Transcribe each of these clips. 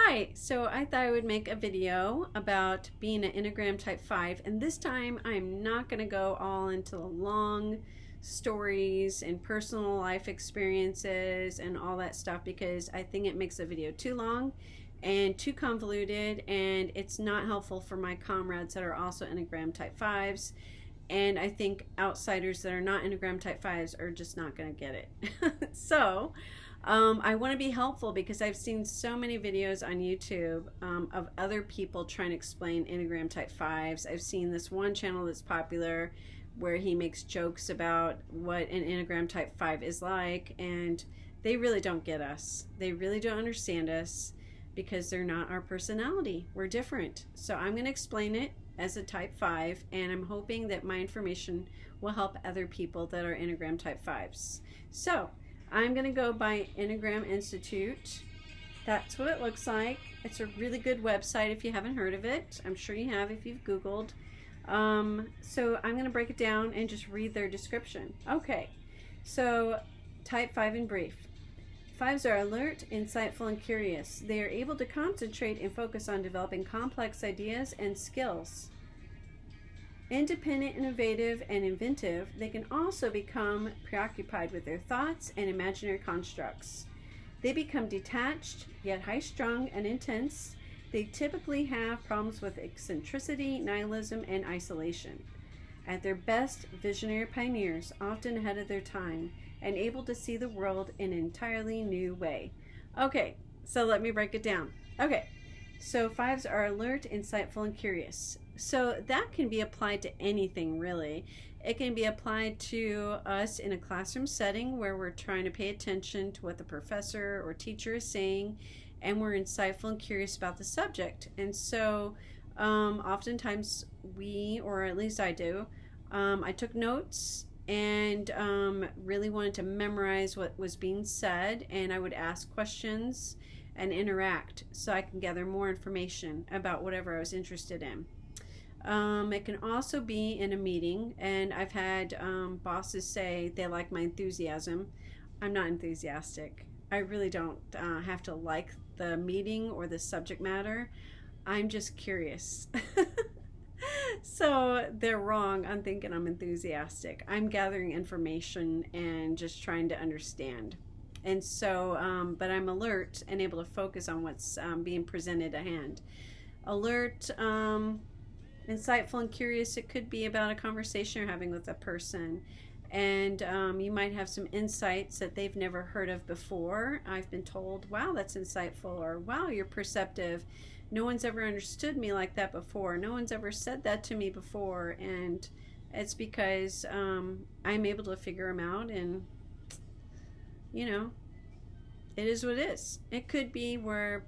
Hi, so I thought I would make a video about being an Enneagram Type 5, and this time I'm not going to go all into the long stories and personal life experiences and all that stuff because I think it makes the video too long and too convoluted, and it's not helpful for my comrades that are also Enneagram Type 5s. And I think outsiders that are not Enneagram Type 5s are just not going to get it. So I want to be helpful because I've seen so many videos on YouTube of other people trying to explain Enneagram Type 5s. I've seen this one channel that's popular where he makes jokes about what an Enneagram Type 5 is like, and they really don't get us. They really don't understand us because they're not our personality. We're different. So I'm going to explain it as a Type 5, and I'm hoping that my information will help other people that are Enneagram Type 5s. So I'm going to go by Enneagram Institute. That's what it looks like. It's a really good website if you haven't heard of it. I'm sure you have if you've Googled. So I'm going to break it down and just read their description. Okay, so Type 5 in brief. 5s are alert, insightful, and curious. They are able to concentrate and focus on developing complex ideas and skills. Independent, innovative, and inventive, they can also become preoccupied with their thoughts and imaginary constructs. They become detached, yet high-strung and intense. They typically have problems with eccentricity, nihilism, and isolation. At their best, visionary pioneers, often ahead of their time, and able to see the world in an entirely new way. Okay, so let me break it down. Okay, so 5s are alert, insightful, and curious. So that can be applied to anything, really. It can be applied to us in a classroom setting where we're trying to pay attention to what the professor or teacher is saying, and we're insightful and curious about the subject. And so oftentimes we, or at least I do, I took notes and really wanted to memorize what was being said, and I would ask questions and interact so I can gather more information about whatever I was interested in. It can also be in a meeting, and I've had bosses say they like my enthusiasm. I'm not enthusiastic. I really don't have to like the meeting or the subject matter. I'm just curious. So they're wrong on thinking I'm enthusiastic. I'm gathering information and just trying to understand. And so, but I'm alert and able to focus on what's being presented at hand. Alert, insightful, and curious. It could be about a conversation you're having with a person. And you might have some insights that they've never heard of before. I've been told, wow, that's insightful, or wow, you're perceptive. No one's ever understood me like that before. No one's ever said that to me before. And it's because I'm able to figure them out, and, you know, it is what it is. It could be we're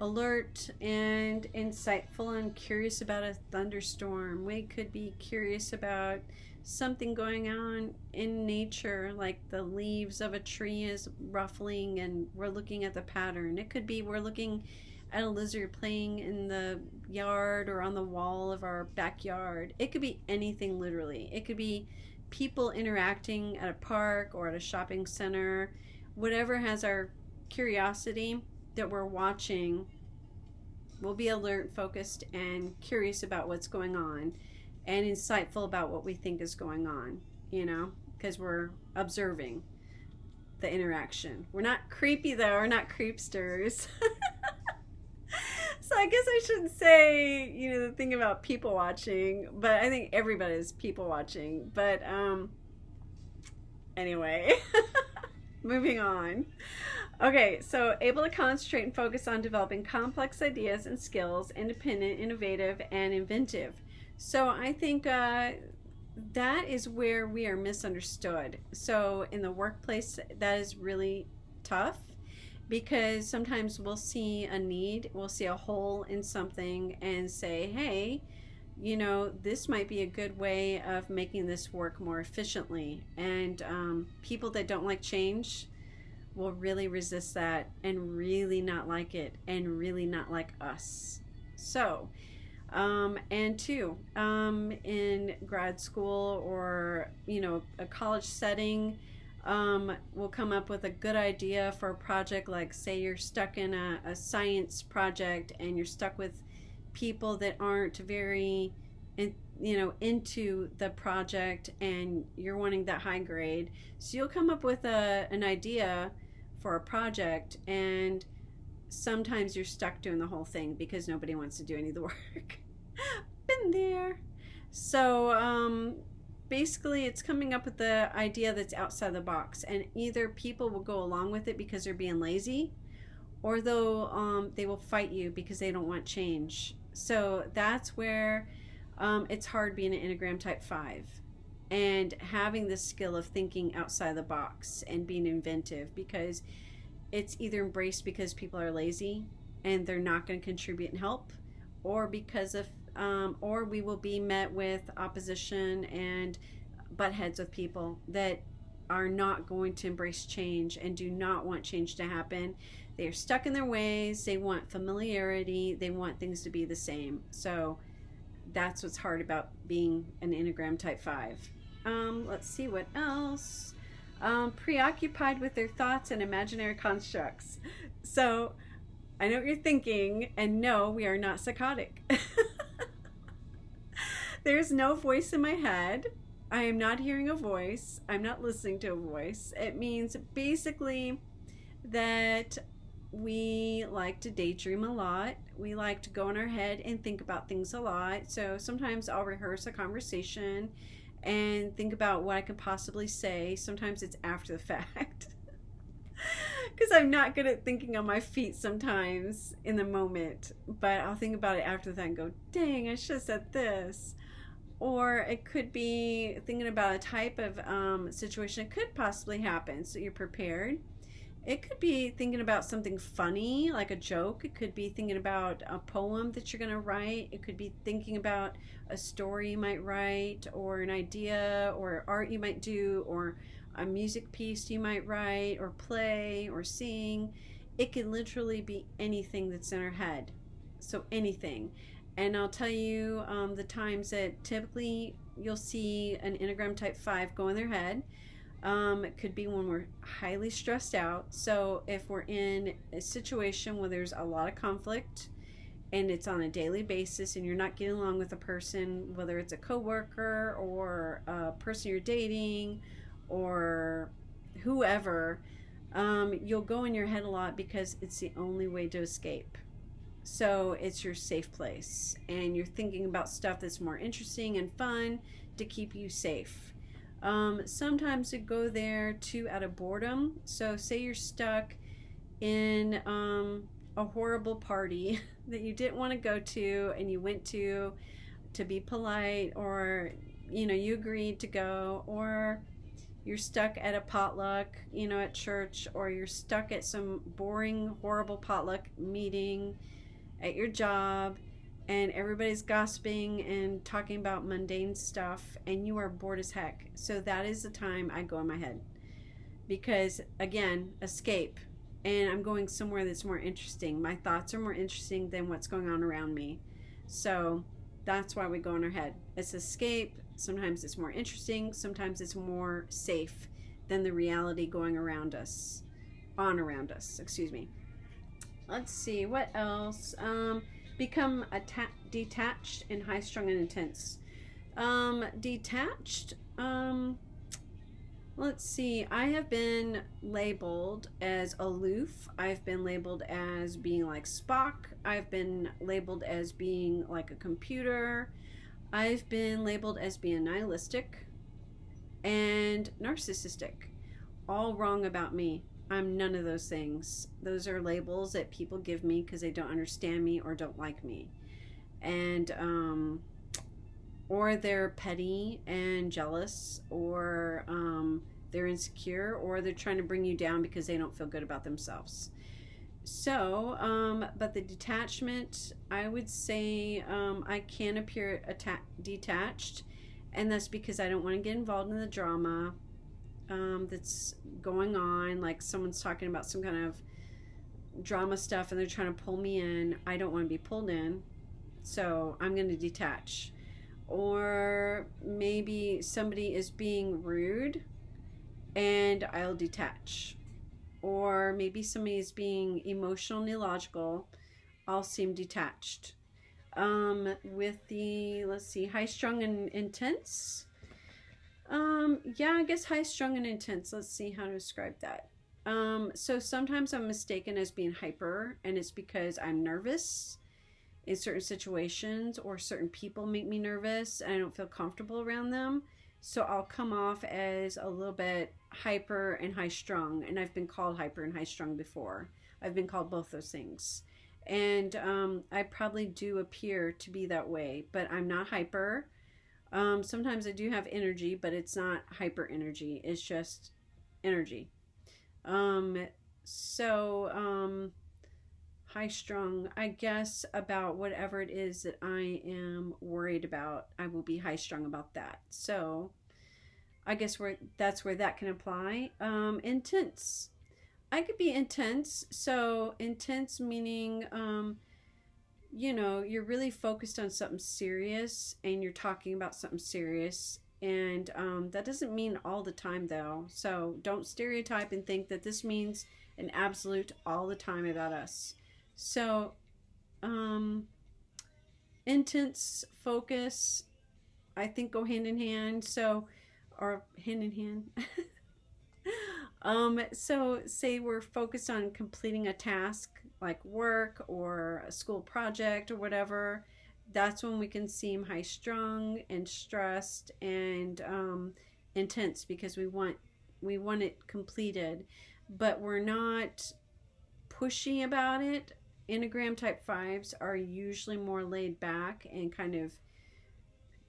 alert and insightful and curious about a thunderstorm. We could be curious about something going on in nature, like the leaves of a tree is ruffling and we're looking at the pattern. It could be we're looking at a lizard playing in the yard or on the wall of our backyard. It could be anything, literally. It could be people interacting at a park or at a shopping center. Whatever has our curiosity that we're watching, we'll be alert, focused, and curious about what's going on, and insightful about what we think is going on, you know, because we're observing the interaction. We're not creepy, though. We're not creepsters. So I guess I shouldn't say, you know, the thing about people watching, but I think everybody's people watching. But anyway, moving on. Okay, so able to concentrate and focus on developing complex ideas and skills, independent, innovative, and inventive. So I think that is where we are misunderstood. So in the workplace, that is really tough, because sometimes we'll see a need, we'll see a hole in something and say, hey, you know, this might be a good way of making this work more efficiently. And people that don't like change will really resist that and really not like it and really not like us. So, and two, in grad school or, you know, a college setting, will come up with a good idea for a project. Like, say you're stuck in a science project and you're stuck with people that aren't very into the project, and you're wanting that high grade. So you'll come up with an idea for a project, and sometimes you're stuck doing the whole thing because nobody wants to do any of the work. Been there. So basically it's coming up with the idea that's outside the box, and either people will go along with it because they're being lazy, or they will fight you because they don't want change. So that's where it's hard being an Enneagram Type 5 and having the skill of thinking outside the box and being inventive, because it's either embraced because people are lazy and they're not going to contribute and help, or because of or we will be met with opposition and butt heads with people that are not going to embrace change and do not want change to happen. They are stuck in their ways. They want familiarity. They want things to be the same. So that's what's hard about being an Enneagram Type 5. Let's see what else. Preoccupied with their thoughts and imaginary constructs. So I know what you're thinking, and no, we are not psychotic. There's no voice in my head. I am not hearing a voice. I'm not listening to a voice. It means basically that we like to daydream a lot. We like to go in our head and think about things a lot. So sometimes I'll rehearse a conversation and think about what I could possibly say. Sometimes it's after the fact. Because I'm not good at thinking on my feet sometimes in the moment. But I'll think about it after the fact and go, dang, I should have said this. Or it could be thinking about a type of situation that could possibly happen, so you're prepared. It could be thinking about something funny, like a joke. It could be thinking about a poem that you're going to write. It could be thinking about a story you might write, or an idea, or art you might do, or a music piece you might write, or play, or sing. It could literally be anything that's in our head. So anything. And I'll tell you the times that typically you'll see an Enneagram Type 5 go in their head. It could be when we're highly stressed out. So if we're in a situation where there's a lot of conflict and it's on a daily basis and you're not getting along with a person, whether it's a coworker or a person you're dating or whoever, you'll go in your head a lot because it's the only way to escape. So it's your safe place, and you're thinking about stuff that's more interesting and fun to keep you safe. Sometimes you go there too out of boredom. So say you're stuck in a horrible party that you didn't want to go to, and you went to be polite, or you agreed to go, or you're stuck at a potluck at church, or you're stuck at some boring, horrible potluck meeting at your job, and everybody's gossiping and talking about mundane stuff, and you are bored as heck. So that is the time I go in my head, because again, escape, and I'm going somewhere that's more interesting. My thoughts are more interesting than what's going on around me. So that's why we go in our head. It's escape. Sometimes it's more interesting, sometimes it's more safe than the reality going around us, excuse me. Let's see, what else? Become detached and high-strung and intense. Detached, let's see, I have been labeled as aloof. I've been labeled as being like Spock. I've been labeled as being like a computer. I've been labeled as being nihilistic and narcissistic. All wrong about me. I'm none of those things. Those are labels that people give me because they don't understand me or don't like me. And, or they're petty and jealous, or they're insecure, or they're trying to bring you down because they don't feel good about themselves. So, but the detachment, I would say I can appear detached, and that's because I don't want to get involved in the drama that's going on. Like someone's talking about some kind of drama stuff and they're trying to pull me in. I don't want to be pulled in, so I'm going to detach. Or maybe somebody is being rude and I'll detach. Or maybe somebody's being emotional and illogical, I'll seem detached. With the, let's see, high strung and intense. Yeah, I guess high strung and intense. Let's see how to describe that. So sometimes I'm mistaken as being hyper, and it's because I'm nervous in certain situations, or certain people make me nervous and I don't feel comfortable around them. So I'll come off as a little bit hyper and high strung, and I've been called hyper and high strung before. I've been called both those things. And I probably do appear to be that way, but I'm not hyper. Sometimes I do have energy, but it's not hyper energy. It's just energy. Um, so high strung, I guess, about whatever it is that I am worried about, I will be high strung about that. So I guess that's where that can apply. Intense. I could be intense. So intense meaning you're really focused on something serious and you're talking about something serious. And that doesn't mean all the time, though. So don't stereotype and think that this means an absolute all the time about us. So, intense focus, I think, go hand in hand. So, or hand in hand. So say we're focused on completing a task like work or a school project or whatever. That's when we can seem high strung and stressed and intense because we want it completed, but we're not pushy about it. Enneagram type 5s are usually more laid back and kind of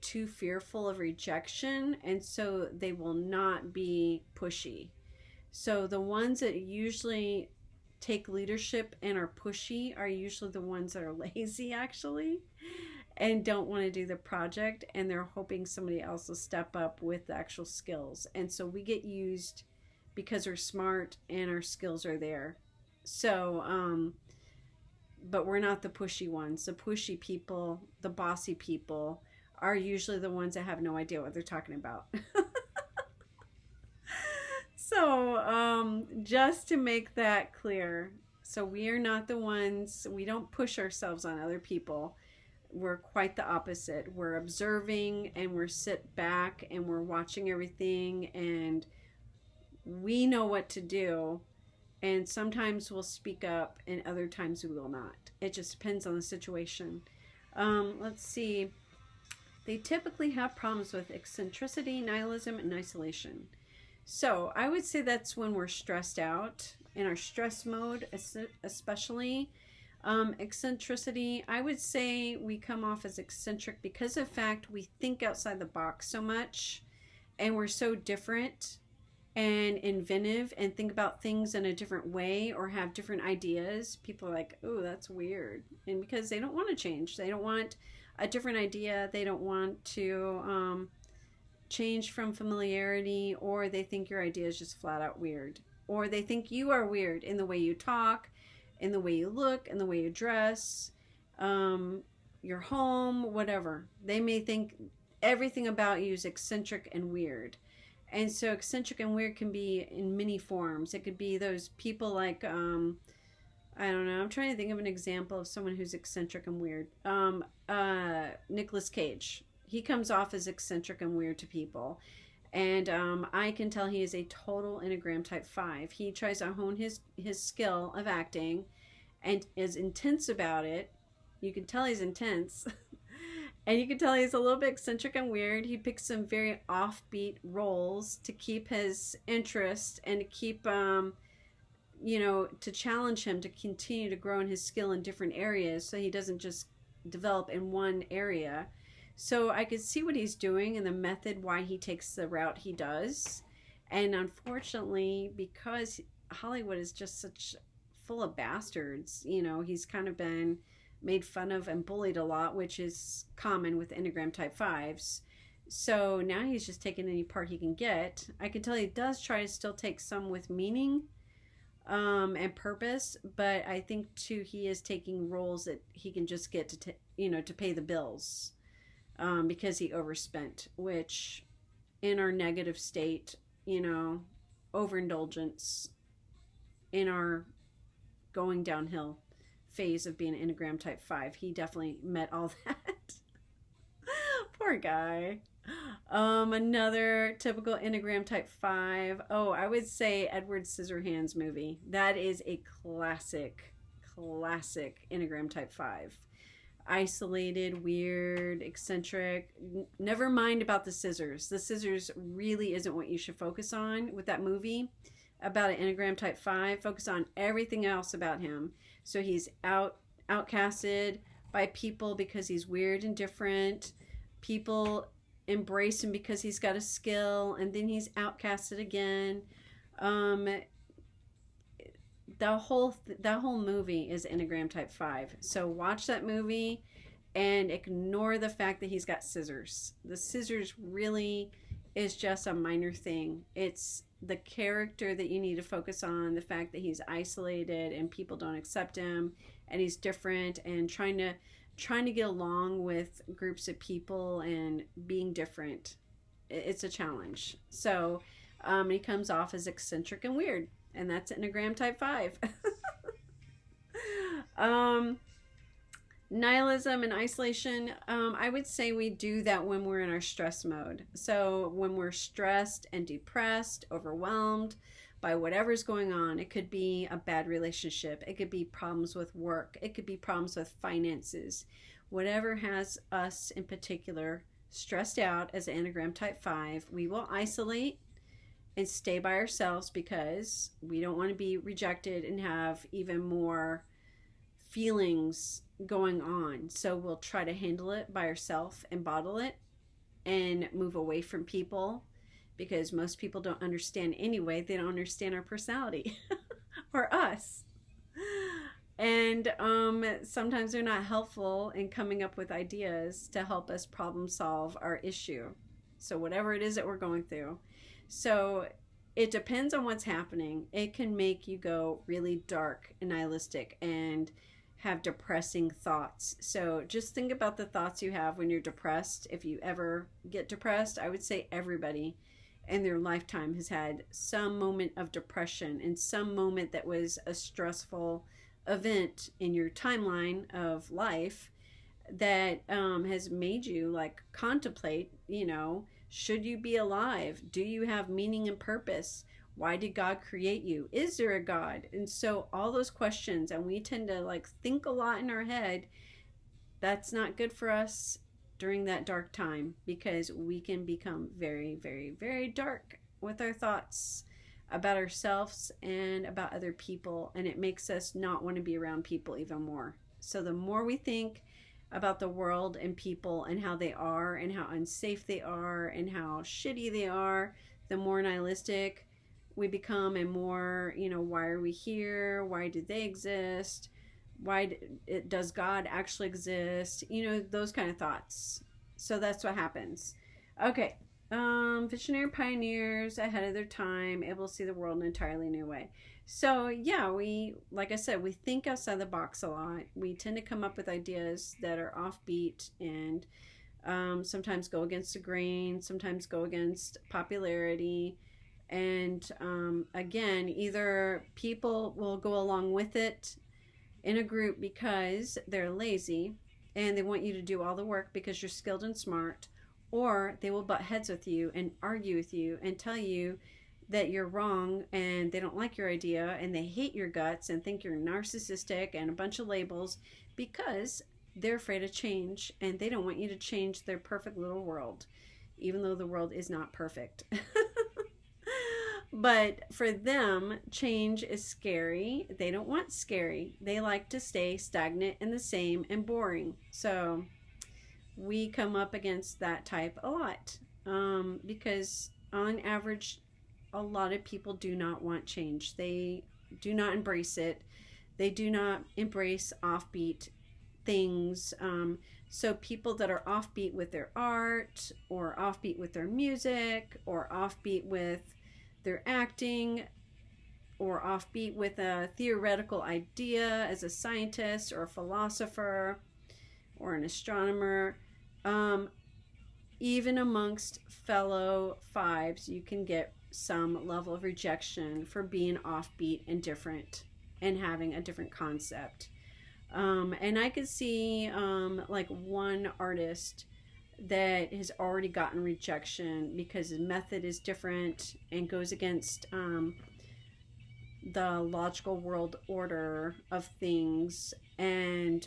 too fearful of rejection, and so they will not be pushy. So the ones that usually take leadership and are pushy are usually the ones that are lazy, actually, and don't want to do the project, and they're hoping somebody else will step up with the actual skills. And so we get used because we're smart and our skills are there. So but we're not the pushy ones. The pushy people, the bossy people, are usually the ones that have no idea what they're talking about. So, just to make that clear, so we are not the ones, we don't push ourselves on other people. We're quite the opposite. We're observing and we're sit back and we're watching everything, and we know what to do. And sometimes we'll speak up and other times we will not. It just depends on the situation. Let's see. They typically have problems with eccentricity, nihilism, and isolation. So I would say that's when we're stressed out, in our stress mode, especially. Eccentricity, I would say we come off as eccentric because of the fact we think outside the box so much and we're so different and inventive and think about things in a different way or have different ideas. People are like, oh, that's weird. And because they don't want to change, they don't want a different idea, they don't want to change from familiarity, or they think your idea is just flat out weird, or they think you are weird in the way you talk, in the way you look, in the way you dress, your home, whatever. They may think everything about you is eccentric and weird. And so eccentric and weird can be in many forms. It could be those people like I don't know, I'm trying to think of an example of someone who's eccentric and weird. Nicolas Cage, he comes off as eccentric and weird to people. And I can tell he is a total Enneagram Type 5. He tries to hone his skill of acting and is intense about it. You can tell he's intense. And you can tell he's a little bit eccentric and weird. He picks some very offbeat roles to keep his interest and to keep, to challenge him to continue to grow in his skill in different areas so he doesn't just develop in one area. So I could see what he's doing and the method why he takes the route he does. And unfortunately, because Hollywood is just such full of bastards, he's kind of been made fun of and bullied a lot, which is common with Enneagram Type 5s. So now he's just taking any part he can get. I can tell he does try to still take some with meaning and purpose, but I think too he is taking roles that he can just get to pay the bills. Because he overspent, which in our negative state, overindulgence in our going downhill phase of being an Enneagram Type 5. He definitely met all that. Poor guy. Another typical Enneagram Type 5. Oh, I would say Edward Scissorhands movie. That is a classic Enneagram Type 5. Isolated, weird, eccentric. Never mind about the scissors. The scissors really isn't what you should focus on with that movie about an Enneagram Type 5. Focus on everything else about him. So he's outcasted by people because he's weird and different. People embrace him because he's got a skill, and then he's outcasted again. That whole movie is Enneagram Type 5. So watch that movie and ignore the fact that he's got scissors. The scissors really is just a minor thing. It's the character that you need to focus on, the fact that he's isolated and people don't accept him and he's different and trying to get along with groups of people and being different. It's a challenge. So he comes off as eccentric and weird, and that's Enneagram Type 5. Nihilism and isolation. I would say we do that when we're in our stress mode. So when we're stressed and depressed, overwhelmed by whatever's going on, it could be a bad relationship. It could be problems with work. It could be problems with finances. Whatever has us in particular stressed out as Enneagram Type 5, we will isolate and stay by ourselves because we don't want to be rejected and have even more feelings going on. So we'll try to handle it by ourselves and bottle it and move away from people because most people don't understand anyway. They don't understand our personality or us. And sometimes they're not helpful in coming up with ideas to help us problem solve our issue. So whatever it is that we're going through. So it depends on what's happening. It can make you go really dark and nihilistic and have depressing thoughts. So just think about the thoughts you have when you're depressed. If you ever get depressed, I would say everybody in their lifetime has had some moment of depression and some moment that was a stressful event in your timeline of life that has made you like contemplate, should you be alive? Do you have meaning and purpose? Why did God create you? Is there a God? And so all those questions, and we tend to think a lot in our head. That's not good for us during that dark time because we can become very, very, very dark with our thoughts about ourselves and about other people, and it makes us not want to be around people even more. So the more we think about the world and people and how they are and how unsafe they are and how shitty they are, the more nihilistic we become and more, why are we here? Why do they exist? Why does God actually exist? Those kind of thoughts. So that's what happens. Okay. Visionary pioneers ahead of their time, able to see the world in an entirely new way. So yeah, like I said, we think outside the box a lot. We tend to come up with ideas that are offbeat and sometimes go against the grain, sometimes go against popularity. And again, either people will go along with it in a group because they're lazy and they want you to do all the work because you're skilled and smart, or they will butt heads with you and argue with you and tell you that you're wrong and they don't like your idea and they hate your guts and think you're narcissistic and a bunch of labels because they're afraid of change and they don't want you to change their perfect little world, even though the world is not perfect. But for them, change is scary. They don't want scary. They like to stay stagnant and the same and boring. So we come up against that type a lot because on average, a lot of people do not want change. They do not embrace it. They do not embrace offbeat things. So people that are offbeat with their art or offbeat with their music or offbeat with their acting or offbeat with a theoretical idea as a scientist or a philosopher or an astronomer, even amongst fellow fives, you can get some level of rejection for being offbeat and different and having a different concept. And I could see like one artist that has already gotten rejection because his method is different and goes against the logical world order of things. And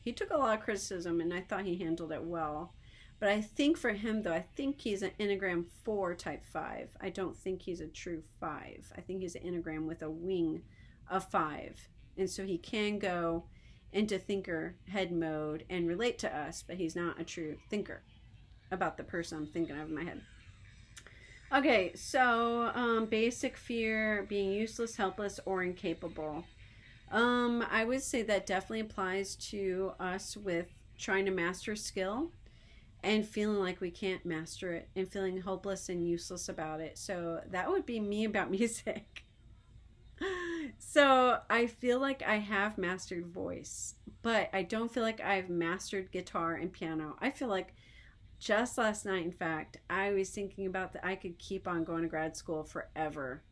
he took a lot of criticism, and I thought he handled it well. But I think for him, though, I think he's an Enneagram 4 type 5. I don't think he's a true 5. I think he's an Enneagram with a wing of 5. And so he can go into thinker head mode and relate to us, but he's not a true thinker about the person I'm thinking of in my head. Okay, so basic fear, being useless, helpless, or incapable. I would say that definitely applies to us with trying to master a skill and feeling like we can't master it and feeling hopeless and useless about it. So that would be me about music. So I feel like I have mastered voice, but I don't feel like I've mastered guitar and piano. I feel like just last night, in fact, I was thinking about that I could keep on going to grad school forever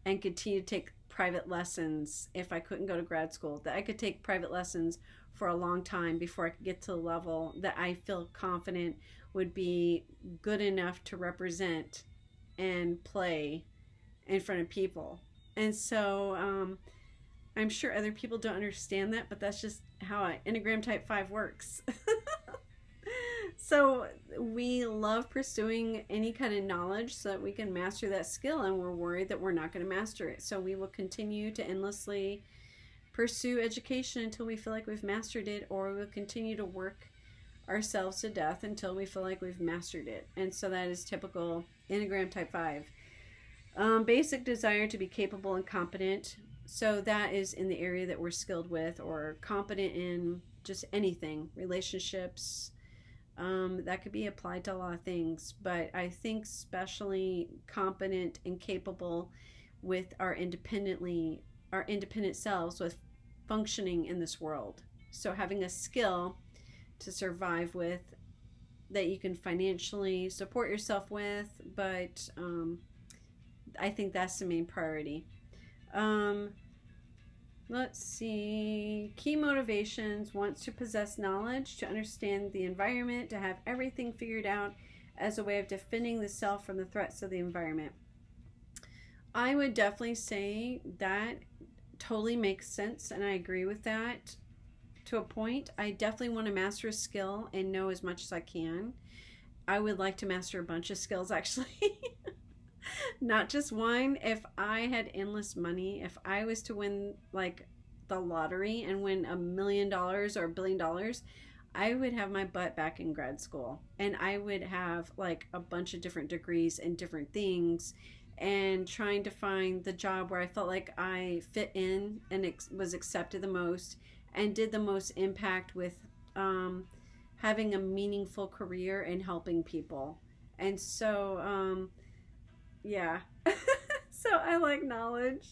and continue to take private lessons if I couldn't go to grad school, that I could take private lessons for a long time before I could get to the level that I feel confident would be good enough to represent and play in front of people. And so I'm sure other people don't understand that, but that's just how an Enneagram Type 5 works. So we love pursuing any kind of knowledge so that we can master that skill, and we're worried that we're not going to master it. So we will continue to endlessly pursue education until we feel like we've mastered it, or we'll continue to work ourselves to death until we feel like we've mastered it. And so that is typical Enneagram Type 5. Basic desire to be capable and competent. So that is in the area that we're skilled with or competent in, just anything, relationships. That could be applied to a lot of things, but I think especially competent and capable with our independent selves with functioning in this world. So having a skill to survive with that you can financially support yourself with, but I think that's the main priority. Let's see. Key motivations: wants to possess knowledge, to understand the environment, to have everything figured out as a way of defending the self from the threats of the environment. I would definitely say that totally makes sense, and I agree with that to a point. I definitely want to master a skill and know as much as I can. I would like to master a bunch of skills, actually. Not just one. If I had endless money, if I was to win like the lottery and win $1 million or $1 billion, I would have my butt back in grad school, and I would have like a bunch of different degrees and different things, and trying to find the job where I felt like I fit in and was accepted the most and did the most impact with having a meaningful career and helping people. And so yeah. So I like knowledge,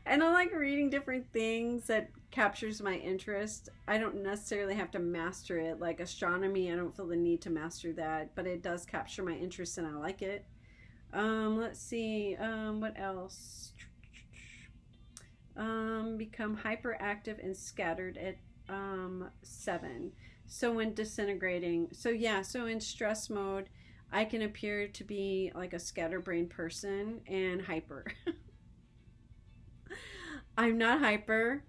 and I like reading different things that captures my interest. I don't necessarily have to master it, like astronomy. I don't feel the need to master that, but it does capture my interest and I like it. Let's see, what else? Become hyperactive and scattered at 7. So when disintegrating, so in stress mode, I can appear to be like a scatterbrained person and hyper. I'm not hyper.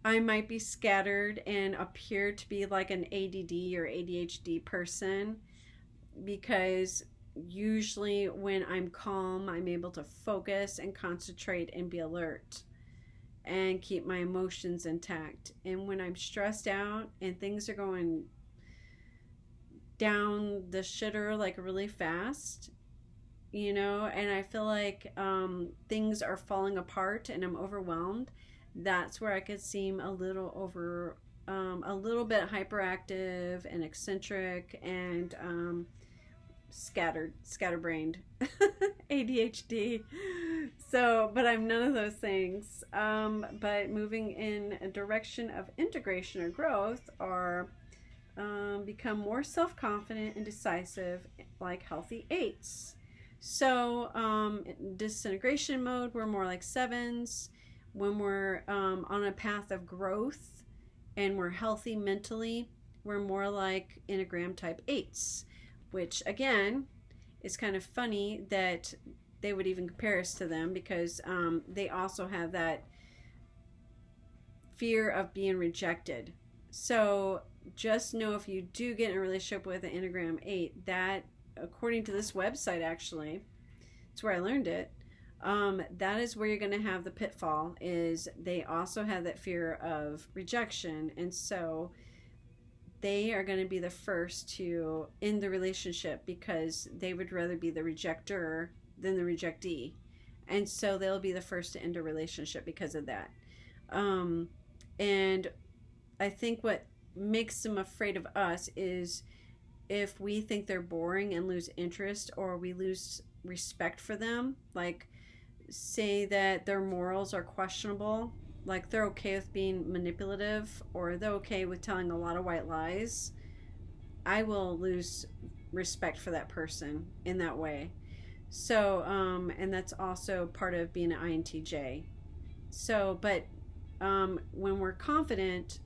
I might be scattered and appear to be like an ADD or ADHD person, because usually when I'm calm, I'm able to focus and concentrate and be alert and keep my emotions intact. And when I'm stressed out and things are going down the shitter like really fast, and I feel like things are falling apart and I'm overwhelmed, that's where I could seem a little bit hyperactive and eccentric and scatterbrained. ADHD. So, but I'm none of those things. But moving in a direction of integration or growth, or become more self-confident and decisive like healthy 8s. So, disintegration mode, we're more like 7s. When we're on a path of growth and we're healthy mentally, we're more like Enneagram Type 8s, which again is kind of funny that they would even compare us to them, because they also have that fear of being rejected. So just know, if you do get in a relationship with an Enneagram 8, that, according to this website, actually, it's where I learned it, that is where you're going to have the pitfall, is they also have that fear of rejection. And so they are going to be the first to end the relationship, because they would rather be the rejecter than the rejectee. And so they'll be the first to end a relationship because of that. And I think what makes them afraid of us is if we think they're boring and lose interest, or we lose respect for them, like say that their morals are questionable, like they're okay with being manipulative, or they're okay with telling a lot of white lies, I will lose respect for that person in that way. So, and that's also part of being an INTJ. So, but when we're confident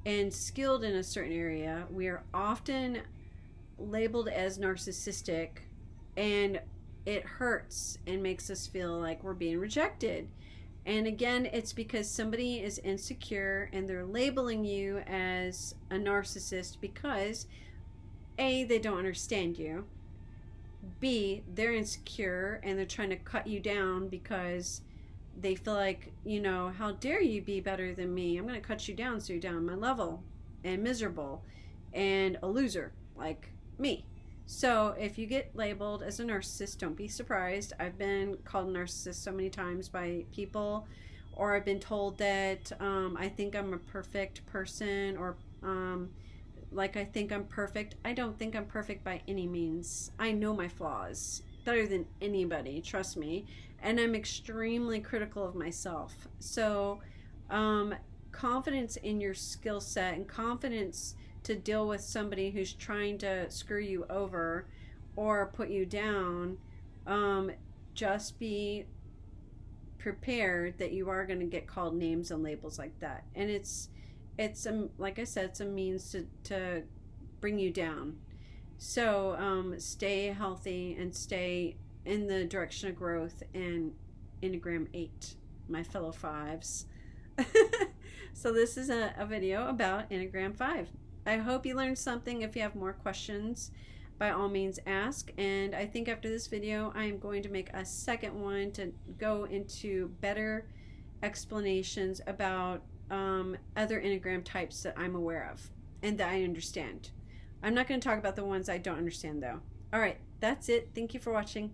and skilled in a certain area, we are often labeled as narcissistic, and it hurts and makes us feel like we're being rejected. And again, it's because somebody is insecure and they're labeling you as a narcissist because A, they don't understand you, B, they're insecure and they're trying to cut you down because they feel like, how dare you be better than me? I'm going to cut you down so you're down my level and miserable and a loser like me. So if you get labeled as a narcissist, don't be surprised. I've been called a narcissist so many times by people, or I've been told that I think I'm a perfect person, or like I think I'm perfect. I don't think I'm perfect by any means. I know my flaws better than anybody, trust me. And I'm extremely critical of myself. So confidence in your skill set and confidence to deal with somebody who's trying to screw you over or put you down, just be prepared that you are going to get called names and labels like that. And it's like I said, it's a means to bring you down. So stay healthy and stay in the direction of growth in Enneagram 8, my fellow 5s. So this is a video about Enneagram 5. I hope you learned something. If you have more questions, by all means ask. And I think after this video, I am going to make a second one to go into better explanations about other Enneagram types that I'm aware of and that I understand. I'm not going to talk about the ones I don't understand, though. All right, that's it. Thank you for watching.